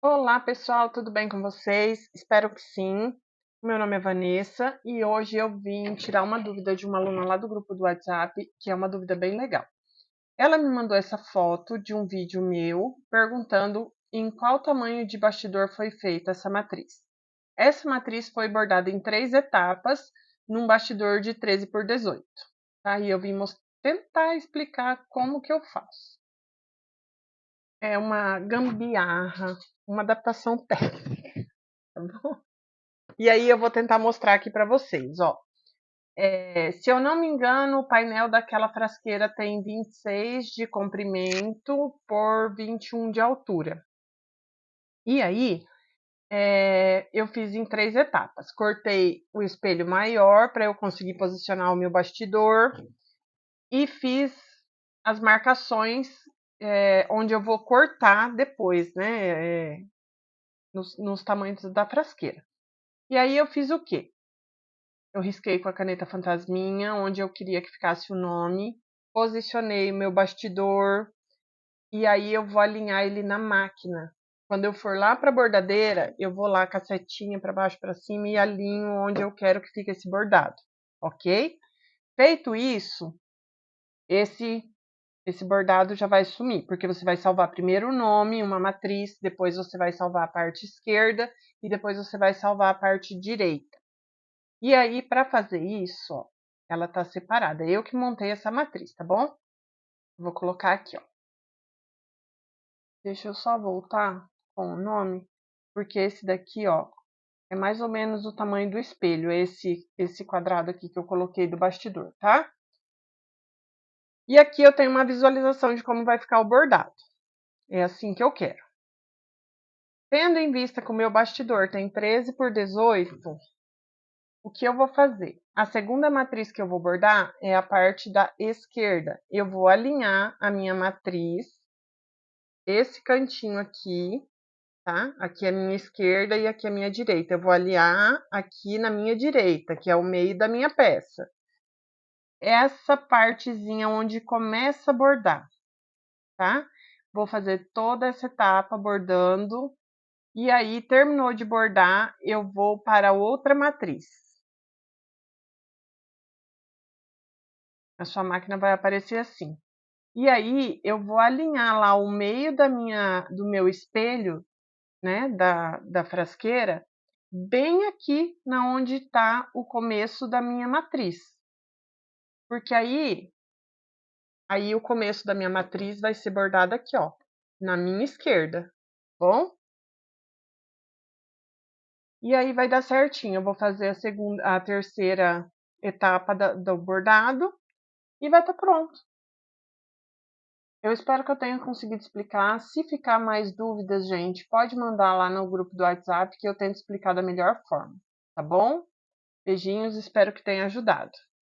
Olá pessoal, tudo bem com vocês? Espero que sim. Meu nome é Vanessa e hoje eu vim tirar uma dúvida de uma aluna lá do grupo do WhatsApp, que é uma dúvida bem legal. Ela me mandou essa foto de um vídeo meu perguntando em qual tamanho de bastidor foi feita essa matriz. Essa matriz foi bordada em 3 etapas num bastidor de 13 por 18. Tá? E eu vim tentar explicar como que eu faço. É uma gambiarra, uma adaptação técnica, tá bom? E aí eu vou tentar mostrar aqui para vocês, ó. Se eu não me engano, o painel daquela frasqueira tem 26 de comprimento por 21 de altura. E aí, eu fiz em 3 etapas. Cortei o espelho maior para eu conseguir posicionar o meu bastidor e fiz as marcações onde eu vou cortar depois, né? Nos tamanhos da frasqueira. E aí eu fiz o quê? Eu risquei com a caneta fantasminha, onde eu queria que ficasse o nome, posicionei o meu bastidor e aí eu vou alinhar ele na máquina. Quando eu for lá para a bordadeira, eu vou lá com a setinha para baixo, para cima e alinho onde eu quero que fique esse bordado, ok? Feito isso, esse bordado já vai sumir, porque você vai salvar primeiro o nome, uma matriz, depois você vai salvar a parte esquerda e depois você vai salvar a parte direita. E aí, para fazer isso, ó, ela tá separada. Eu que montei essa matriz, tá bom? Vou colocar aqui, ó. Deixa eu só voltar com o nome, porque esse daqui, ó, é mais ou menos o tamanho do espelho, esse quadrado aqui que eu coloquei do bastidor, tá? E aqui eu tenho uma visualização de como vai ficar o bordado. É assim que eu quero. Tendo em vista que o meu bastidor tem 13 por 18, o que eu vou fazer? A segunda matriz que eu vou bordar é a parte da esquerda. Eu vou alinhar a minha matriz, esse cantinho aqui, tá? Aqui é a minha esquerda e aqui é a minha direita. Eu vou alinhar aqui na minha direita, que é o meio da minha peça. Essa partezinha onde começa a bordar, tá? Vou fazer toda essa etapa bordando. E aí, terminou de bordar, eu vou para outra matriz. A sua máquina vai aparecer assim. E aí, eu vou alinhar lá o meio do meu espelho, né, da frasqueira, bem aqui na onde está o começo da minha matriz. Porque aí o começo da minha matriz vai ser bordado aqui, ó, na minha esquerda, bom? E aí vai dar certinho. Eu vou fazer a terceira etapa do bordado e vai estar pronto. Eu espero que eu tenha conseguido explicar. Se ficar mais dúvidas, gente, pode mandar lá no grupo do WhatsApp que eu tento explicar da melhor forma, tá bom? Beijinhos, espero que tenha ajudado.